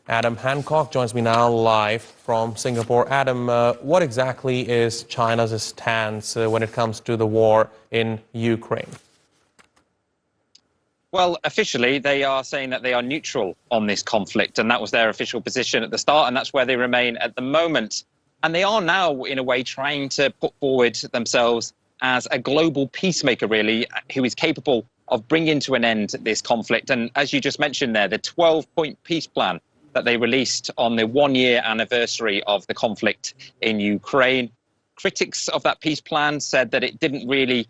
Adam Hancock joins me now live from Singapore. Adam, what exactly is China's stance when it comes to the war in Ukraine? Well, officially, they are saying that they are neutral on this conflict, and that was their official position at the start, and that's where they remain at the moment. And they are now, in a way, trying to put forward themselves as a global peacemaker, really, who is capable of bringing to an end this conflict. And as you just mentioned there, the 12-point peace plan that they released on the one-year anniversary of the conflict in Ukraine. Critics of that peace plan said that it didn't really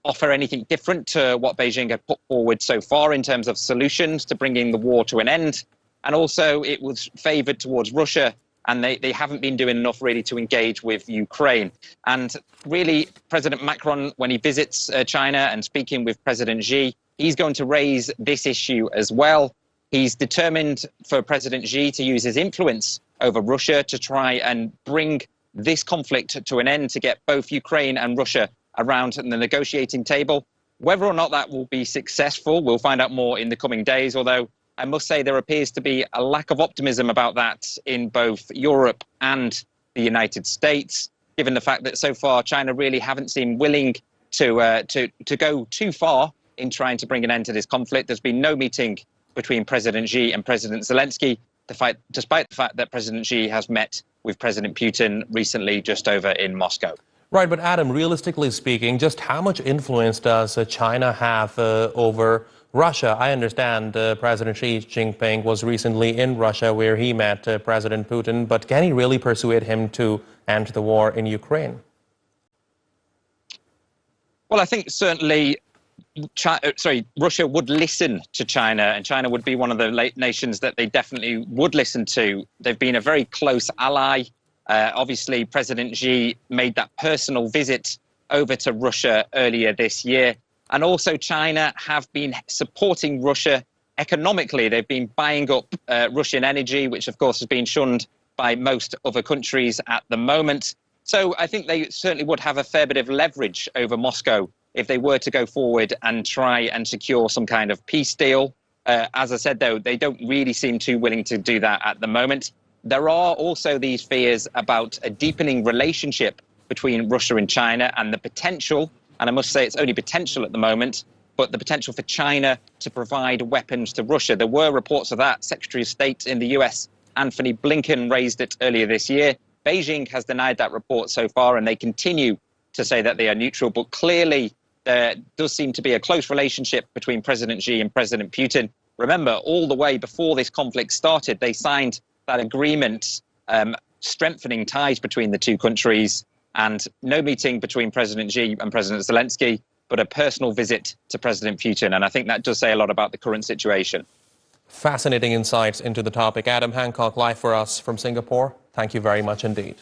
offer anything different to what Beijing had put forward so far in terms of solutions to bringing the war to an end. And also it was favoured towards Russia, and they haven't been doing enough really to engage with Ukraine. And really, President Macron, when he visits China and speaking with President Xi, he's going to raise this issue as well. He's determined for President Xi to use his influence over Russia to try and bring this conflict to an end, to get both Ukraine and Russia around the negotiating table. Whether or not that will be successful, we'll find out more in the coming days, although I must say there appears to be a lack of optimism about that in both Europe and the United States, given the fact that so far China really haven't seemed willing to go too far in trying to bring an end to this conflict. There's been no meeting between President Xi and President Zelensky, despite the fact that President Xi has met with President Putin recently just over in Moscow. Right, but Adam, realistically speaking, just how much influence does China have over Russia? I understand President Xi Jinping was recently in Russia where he met President Putin, but can he really persuade him to end the war in Ukraine? Well, I think certainly Russia would listen to China, and China would be one of the nations that they definitely would listen to. They've been a very close ally. Obviously, President Xi made that personal visit over to Russia earlier this year. And also China have been supporting Russia economically. They've been buying up Russian energy, which of course has been shunned by most other countries at the moment. So I think they certainly would have a fair bit of leverage over Moscow if they were to go forward and try and secure some kind of peace deal. As I said, though, they don't really seem too willing to do that at the moment. There are also these fears about a deepening relationship between Russia and China, and the potential, and I must say it's only potential at the moment, but the potential for China to provide weapons to Russia. There were reports of that. Secretary of State in the US, Anthony Blinken, raised it earlier this year. Beijing has denied that report so far, and they continue to say that they are neutral. But clearly, there does seem to be a close relationship between President Xi and President Putin. Remember, all the way before this conflict started, they signed that agreement strengthening ties between the two countries, and no meeting between President Xi and President Zelensky, but a personal visit to President Putin. And I think that does say a lot about the current situation. Fascinating insights into the topic. Adam Hancock, live for us from Singapore. Thank you very much indeed.